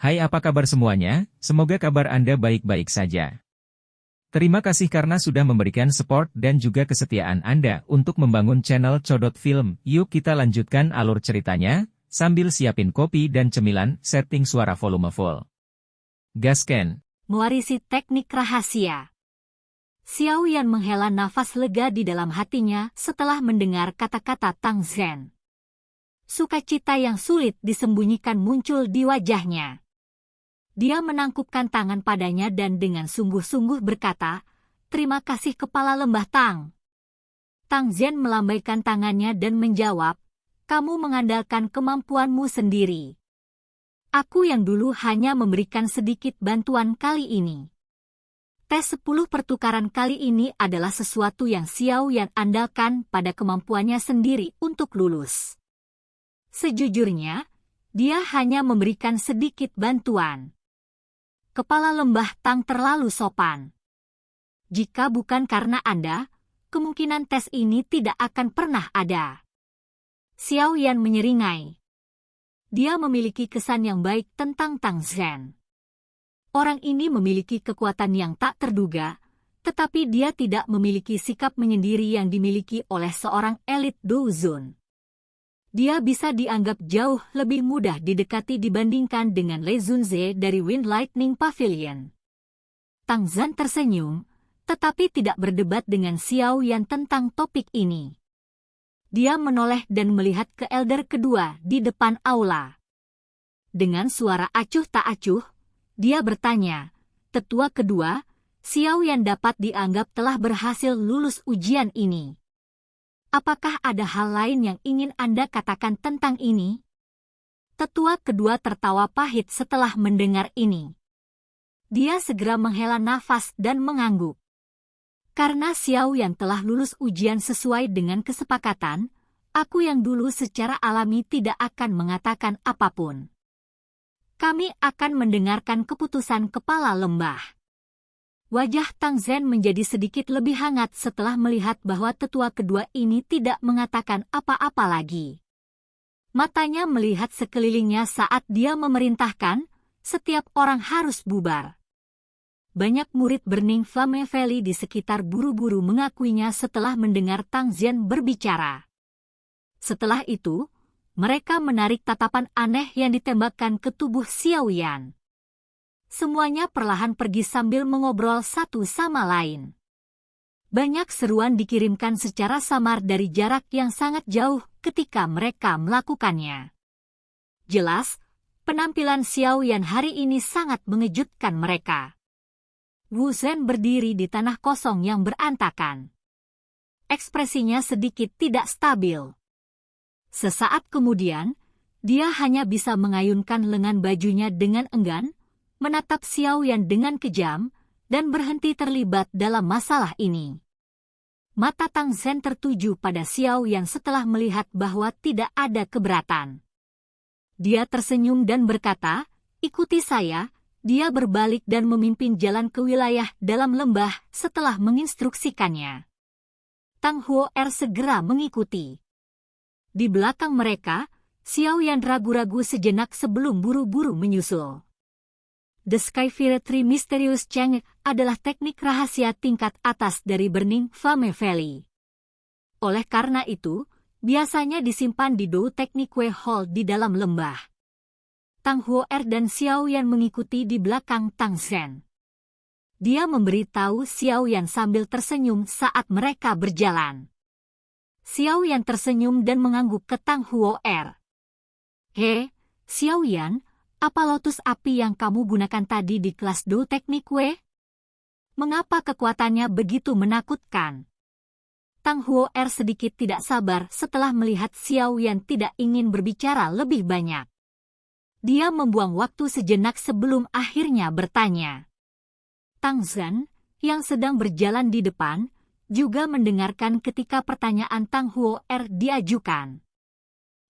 Hai, apa kabar semuanya? Semoga kabar Anda baik-baik saja. Terima kasih karena sudah memberikan support dan juga kesetiaan Anda untuk membangun channel Codot Film. Yuk kita lanjutkan alur ceritanya, sambil siapin kopi dan cemilan, setting suara volume full. Gasken. Mewarisi teknik rahasia. Xiao Yan menghela nafas lega di dalam hatinya setelah mendengar kata-kata Tang Zhen. Sukacita yang sulit disembunyikan muncul di wajahnya. Dia menangkupkan tangan padanya dan dengan sungguh-sungguh berkata, "Terima kasih Kepala Lembah Tang." Tang Zhen melambaikan tangannya dan menjawab, "Kamu mengandalkan kemampuanmu sendiri. Aku yang dulu hanya memberikan sedikit bantuan kali ini. Tes 10 pertukaran kali ini adalah sesuatu yang Xiao Yan andalkan pada kemampuannya sendiri untuk lulus. Sejujurnya, dia hanya memberikan sedikit bantuan." Kepala Lembah Tang terlalu sopan. Jika bukan karena Anda, kemungkinan tes ini tidak akan pernah ada. Xiao Yan menyeringai. Dia memiliki kesan yang baik tentang Tang Zhen. Orang ini memiliki kekuatan yang tak terduga, tetapi dia tidak memiliki sikap menyendiri yang dimiliki oleh seorang elit douzun. Dia bisa dianggap jauh lebih mudah didekati dibandingkan dengan Lei Zunze dari Wind Lightning Pavilion. Tang Zhen tersenyum, tetapi tidak berdebat dengan Xiao Yan tentang topik ini. Dia menoleh dan melihat ke elder kedua di depan aula. Dengan suara acuh tak acuh, dia bertanya, "Tetua kedua, Xiao Yan dapat dianggap telah berhasil lulus ujian ini. Apakah ada hal lain yang ingin Anda katakan tentang ini?" Tetua kedua tertawa pahit setelah mendengar ini. Dia segera menghela nafas dan mengangguk. Karena Xiao Yan telah lulus ujian sesuai dengan kesepakatan, aku yang dulu secara alami tidak akan mengatakan apapun. Kami akan mendengarkan keputusan Kepala Lembah. Wajah Tang Zhen menjadi sedikit lebih hangat setelah melihat bahwa tetua kedua ini tidak mengatakan apa-apa lagi. Matanya melihat sekelilingnya saat dia memerintahkan, setiap orang harus bubar. Banyak murid Burning Flame Valley di sekitar buru-buru mengakuinya setelah mendengar Tang Zhen berbicara. Setelah itu, mereka menarik tatapan aneh yang ditembakkan ke tubuh Xiao Yan. Semuanya perlahan pergi sambil mengobrol satu sama lain. Banyak seruan dikirimkan secara samar dari jarak yang sangat jauh ketika mereka melakukannya. Jelas, penampilan Xiao Yan hari ini sangat mengejutkan mereka. Wu Zhen berdiri di tanah kosong yang berantakan. Ekspresinya sedikit tidak stabil. Sesaat kemudian, dia hanya bisa mengayunkan lengan bajunya dengan enggan, menatap Xiao Yan dengan kejam, dan berhenti terlibat dalam masalah ini. Mata Tang Zhen tertuju pada Xiao Yan setelah melihat bahwa tidak ada keberatan. Dia tersenyum dan berkata, "Ikuti saya." Dia berbalik dan memimpin jalan ke wilayah dalam lembah setelah menginstruksikannya. Tang Huo'er segera mengikuti. Di belakang mereka, Xiao Yan ragu-ragu sejenak sebelum buru-buru menyusul. The Sky Tree Mysterious Cheng adalah teknik rahasia tingkat atas dari Burning Flame Valley. Oleh karena itu, biasanya disimpan di Dou Technique Hall di dalam lembah. Tang Huo'er dan Xiao Yan mengikuti di belakang Tang Zhen. Dia memberitahu Xiao Yan sambil tersenyum saat mereka berjalan. Xiao Yan tersenyum dan mengangguk ke Tang Huo'er. "He, Xiao Yan, apa lotus api yang kamu gunakan tadi di kelas Dou Technique? Mengapa kekuatannya begitu menakutkan?" Tang Huo'er sedikit tidak sabar setelah melihat Xiao Yan tidak ingin berbicara lebih banyak. Dia membuang waktu sejenak sebelum akhirnya bertanya. Tang Zhen, yang sedang berjalan di depan, juga mendengarkan ketika pertanyaan Tang Huo'er diajukan.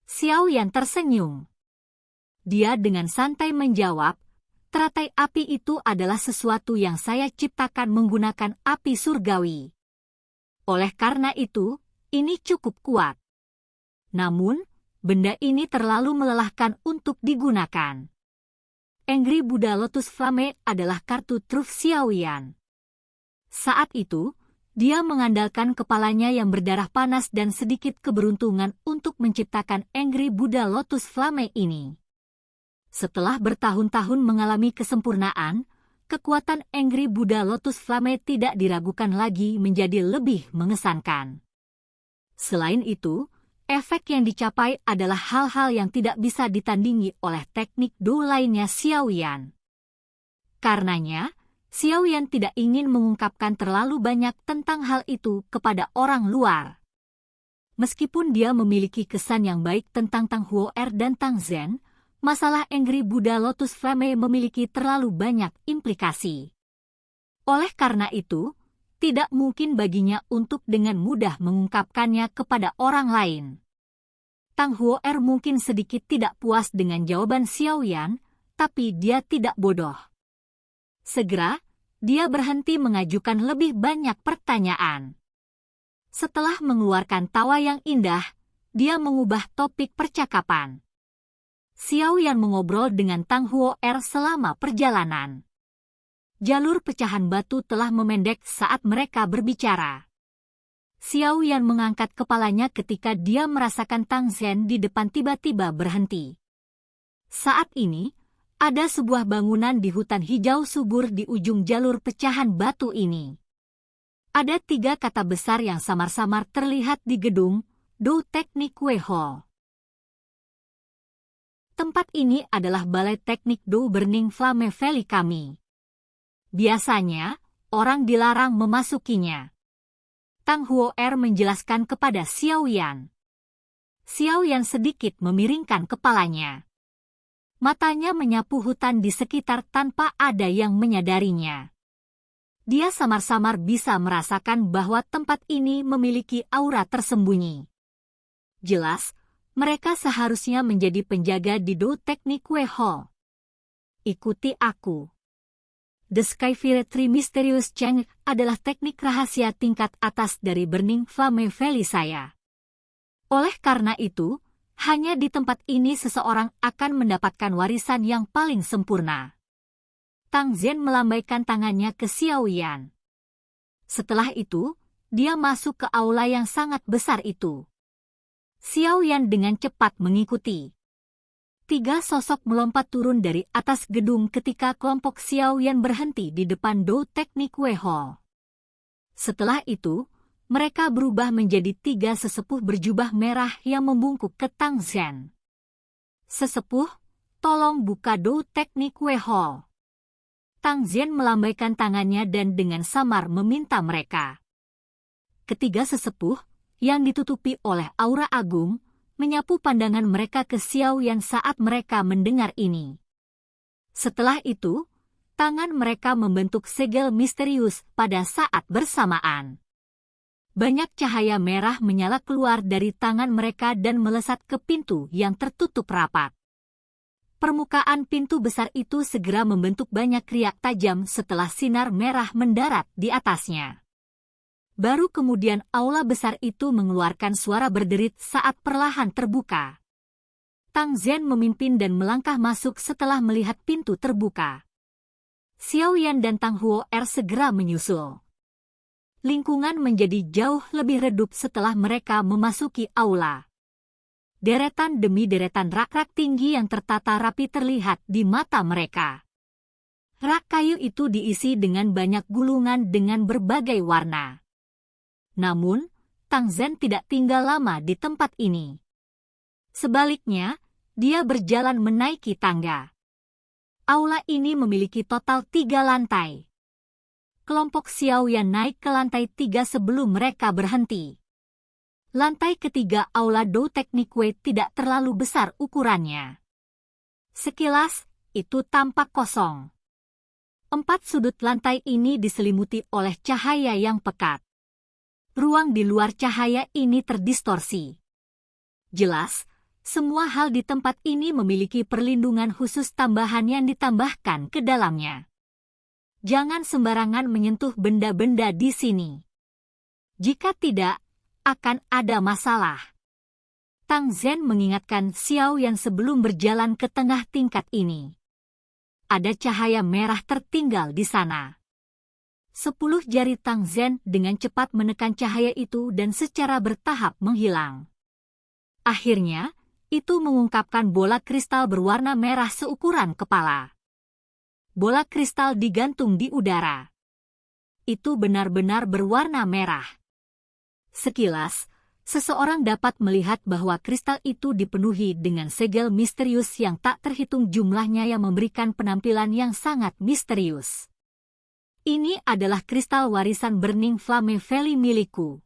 Xiao Yan tersenyum. Dia dengan santai menjawab, "Teratai api itu adalah sesuatu yang saya ciptakan menggunakan api surgawi. Oleh karena itu, ini cukup kuat. Namun, benda ini terlalu melelahkan untuk digunakan. Angry Buddha Lotus Flame adalah kartu truf Xiaoyan. Saat itu, dia mengandalkan kepalanya yang berdarah panas dan sedikit keberuntungan untuk menciptakan Angry Buddha Lotus Flame ini. Setelah bertahun-tahun mengalami kesempurnaan, kekuatan Angry Buddha Lotus Flame tidak diragukan lagi menjadi lebih mengesankan. Selain itu, efek yang dicapai adalah hal-hal yang tidak bisa ditandingi oleh teknik Do lainnya Xiaoyan. Karenanya, Xiaoyan tidak ingin mengungkapkan terlalu banyak tentang hal itu kepada orang luar. Meskipun dia memiliki kesan yang baik tentang Tang Huo'er dan Tang Zhen, masalah Angry Buddha Lotus Flame memiliki terlalu banyak implikasi. Oleh karena itu, tidak mungkin baginya untuk dengan mudah mengungkapkannya kepada orang lain. Tang Huo'er mungkin sedikit tidak puas dengan jawaban Xiaoyan, tapi dia tidak bodoh. Segera, dia berhenti mengajukan lebih banyak pertanyaan. Setelah mengeluarkan tawa yang indah, dia mengubah topik percakapan. Xiaoyan mengobrol dengan Tang Huo'er selama perjalanan. Jalur pecahan batu telah memendek saat mereka berbicara. Xiaoyan mengangkat kepalanya ketika dia merasakan Tang Zhen di depan tiba-tiba berhenti. Saat ini, ada sebuah bangunan di hutan hijau subur di ujung jalur pecahan batu ini. Ada 3 kata besar yang samar-samar terlihat di gedung Do Teknik Wei Hall. Tempat ini adalah Balai Teknik Do Burning Flame Valley kami. Biasanya, orang dilarang memasukinya. Tang Huo'er menjelaskan kepada Xiaoyan. Xiaoyan sedikit memiringkan kepalanya. Matanya menyapu hutan di sekitar tanpa ada yang menyadarinya. Dia samar-samar bisa merasakan bahwa tempat ini memiliki aura tersembunyi. Jelas, mereka seharusnya menjadi penjaga di Do Teknik Wei Hall. Ikuti aku. The Skyfire Mysterious Cheng adalah teknik rahasia tingkat atas dari Burning Flame Valley saya. Oleh karena itu, hanya di tempat ini seseorang akan mendapatkan warisan yang paling sempurna. Tang Zhen melambaikan tangannya ke Xiaoyan. Setelah itu, dia masuk ke aula yang sangat besar itu. Xiaoyan dengan cepat mengikuti. 3 sosok melompat turun dari atas gedung ketika kelompok Xiaoyan berhenti di depan Do Teknik Wei Hall. Setelah itu, mereka berubah menjadi 3 sesepuh berjubah merah yang membungkuk ke Tang Zhen. Sesepuh, tolong buka Do Teknik Wei Hall. Tang Zhen melambaikan tangannya dan dengan samar meminta mereka. Ketiga sesepuh, yang ditutupi oleh aura agung, menyapu pandangan mereka ke Xiaoyan saat mereka mendengar ini. Setelah itu, tangan mereka membentuk segel misterius pada saat bersamaan. Banyak cahaya merah menyala keluar dari tangan mereka dan melesat ke pintu yang tertutup rapat. Permukaan pintu besar itu segera membentuk banyak riak tajam setelah sinar merah mendarat di atasnya. Baru kemudian aula besar itu mengeluarkan suara berderit saat perlahan terbuka. Tang Zhen memimpin dan melangkah masuk setelah melihat pintu terbuka. Xiaoyan dan Tang Huo'er segera menyusul. Lingkungan menjadi jauh lebih redup setelah mereka memasuki aula. Deretan demi deretan rak-rak tinggi yang tertata rapi terlihat di mata mereka. Rak kayu itu diisi dengan banyak gulungan dengan berbagai warna. Namun, Tang Zhen tidak tinggal lama di tempat ini. Sebaliknya, dia berjalan menaiki tangga. Aula ini memiliki total 3 lantai. Kelompok Xiaoyan naik ke lantai 3 sebelum mereka berhenti. Lantai ketiga aula Do Teknik Wei tidak terlalu besar ukurannya. Sekilas, itu tampak kosong. 4 sudut lantai ini diselimuti oleh cahaya yang pekat. Ruang di luar cahaya ini terdistorsi. Jelas, semua hal di tempat ini memiliki perlindungan khusus tambahan yang ditambahkan ke dalamnya. Jangan sembarangan menyentuh benda-benda di sini. Jika tidak, akan ada masalah. Tang Zhen mengingatkan Xiaoyan sebelum berjalan ke tengah tingkat ini. ada cahaya merah tertinggal di sana. 10 jari Tang Zhen dengan cepat menekan cahaya itu dan secara bertahap menghilang. Akhirnya, itu mengungkapkan bola kristal berwarna merah seukuran kepala. Bola kristal digantung di udara. Itu benar-benar berwarna merah. Sekilas, seseorang dapat melihat bahwa kristal itu dipenuhi dengan segel misterius yang tak terhitung jumlahnya yang memberikan penampilan yang sangat misterius. Ini adalah kristal warisan Burning Flame Valley milikku.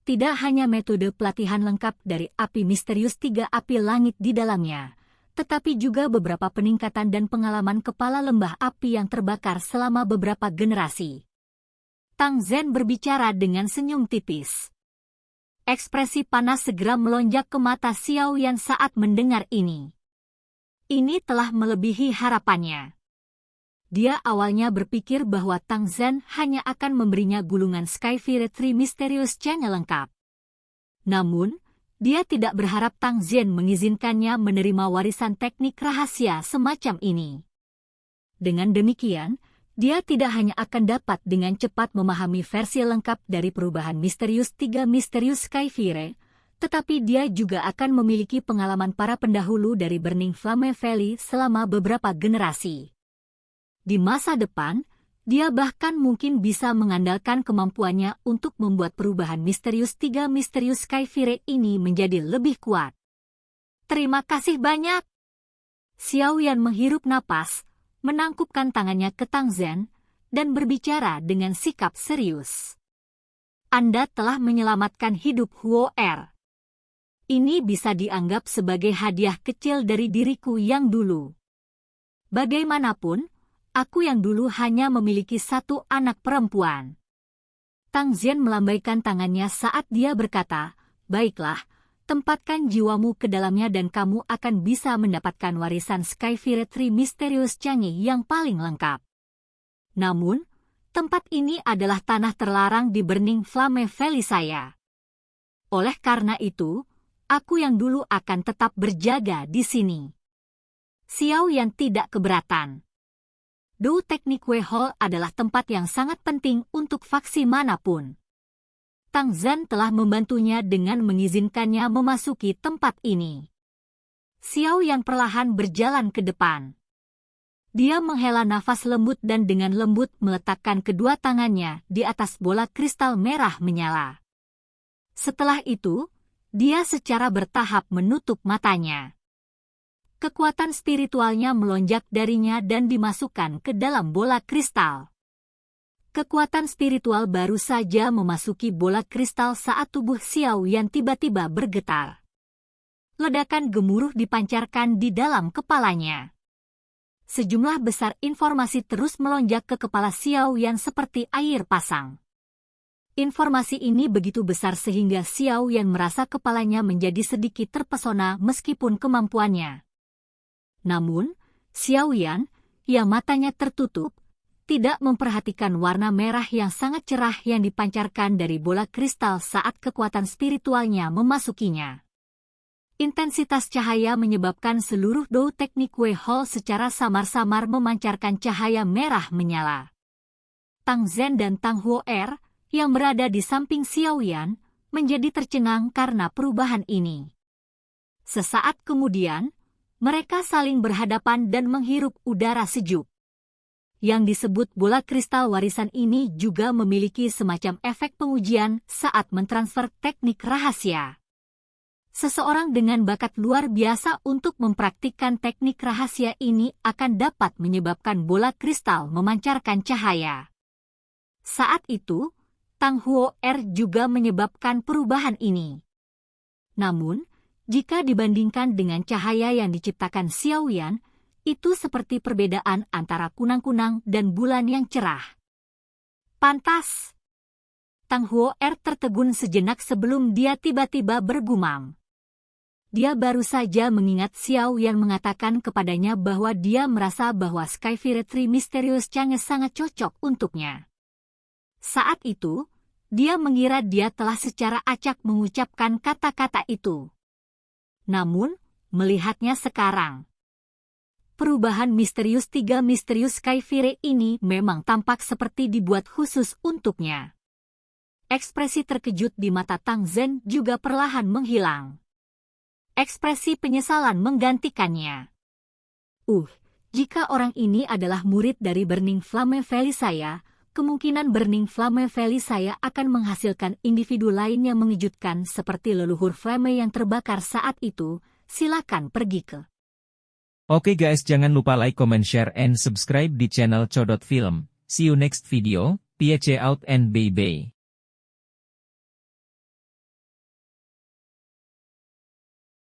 Tidak hanya metode pelatihan lengkap dari api misterius 3 api langit di dalamnya, tetapi juga beberapa peningkatan dan pengalaman kepala lembah api yang terbakar selama beberapa generasi. Tang Zhen berbicara dengan senyum tipis. Ekspresi panas segera melonjak ke mata Xiao Yan saat mendengar ini. Ini telah melebihi harapannya. Dia awalnya berpikir bahwa Tang Zhen hanya akan memberinya gulungan Skyfire Tree Mysterious Chain lengkap. Namun, dia tidak berharap Tang Zhen mengizinkannya menerima warisan teknik rahasia semacam ini. Dengan demikian, dia tidak hanya akan dapat dengan cepat memahami versi lengkap dari perubahan misterius 3 Misterius Skyfire, tetapi dia juga akan memiliki pengalaman para pendahulu dari Burning Flame Valley selama beberapa generasi. Di masa depan, dia bahkan mungkin bisa mengandalkan kemampuannya untuk membuat perubahan misterius 3 Misterius Skyfire ini menjadi lebih kuat. Terima kasih banyak. Xiao Yan menghirup napas, menangkupkan tangannya ke Tang Zhen, dan berbicara dengan sikap serius. Anda telah menyelamatkan hidup Huo Er. Ini bisa dianggap sebagai hadiah kecil dari diriku yang dulu. Bagaimanapun, aku yang dulu hanya memiliki 1 anak perempuan. Tang Zhen melambaikan tangannya saat dia berkata, baiklah, tempatkan jiwamu ke dalamnya dan kamu akan bisa mendapatkan warisan Skyfire Tree Mysterious Changi yang paling lengkap. Namun, tempat ini adalah tanah terlarang di Burning Flame Valley saya. Oleh karena itu, aku yang dulu akan tetap berjaga di sini. Xiao Yan tidak keberatan. Dou Teknik Wei Hall adalah tempat yang sangat penting untuk faksi manapun. Tang Zhen telah membantunya dengan mengizinkannya memasuki tempat ini. Xiao Yan perlahan berjalan ke depan. Dia menghela nafas lembut dan dengan lembut meletakkan kedua tangannya di atas bola kristal merah menyala. Setelah itu, dia secara bertahap menutup matanya. Kekuatan spiritualnya melonjak darinya dan dimasukkan ke dalam bola kristal. Kekuatan spiritual baru saja memasuki bola kristal saat tubuh Xiao Yan tiba-tiba bergetar. Ledakan gemuruh dipancarkan di dalam kepalanya. Sejumlah besar informasi terus melonjak ke kepala Xiao Yan seperti air pasang. Informasi ini begitu besar sehingga Xiao Yan merasa kepalanya menjadi sedikit terpesona meskipun kemampuannya. Namun, Xiao Yan, yang matanya tertutup, tidak memperhatikan warna merah yang sangat cerah yang dipancarkan dari bola kristal saat kekuatan spiritualnya memasukinya. Intensitas cahaya menyebabkan seluruh Dou Teknik Wei Hall secara samar-samar memancarkan cahaya merah menyala. Tang Zhen dan Tang Huo Er, yang berada di samping Xiao Yan, menjadi tercengang karena perubahan ini. Sesaat kemudian, mereka saling berhadapan dan menghirup udara sejuk. Yang disebut bola kristal warisan ini juga memiliki semacam efek pengujian saat mentransfer teknik rahasia. Seseorang dengan bakat luar biasa untuk mempraktikkan teknik rahasia ini akan dapat menyebabkan bola kristal memancarkan cahaya. Saat itu, Tang Huo Er juga menyebabkan perubahan ini. Namun, jika dibandingkan dengan cahaya yang diciptakan Xiao Yan, itu seperti perbedaan antara kunang-kunang dan bulan yang cerah. Pantas. Tang Huo Er tertegun sejenak sebelum dia tiba-tiba bergumam. Dia baru saja mengingat Xiao Yan mengatakan kepadanya bahwa dia merasa bahwa Skyfire Tree Mysterious Change sangat cocok untuknya. Saat itu, dia mengira dia telah secara acak mengucapkan kata-kata itu. Namun, melihatnya sekarang, perubahan misterius 3 misterius Skyfire ini memang tampak seperti dibuat khusus untuknya. Ekspresi terkejut di mata Tang Zhen juga perlahan menghilang. Ekspresi penyesalan menggantikannya. Jika orang ini adalah murid dari Burning Flame Felisaya, kemungkinan Burning Flame Felisaya akan menghasilkan individu lain yang mengejutkan seperti leluhur Flame yang terbakar saat itu. Silakan pergi ke. Oke guys, jangan lupa like, comment, share, and subscribe di channel Codot Film. See you next video, peace out and bye-bye.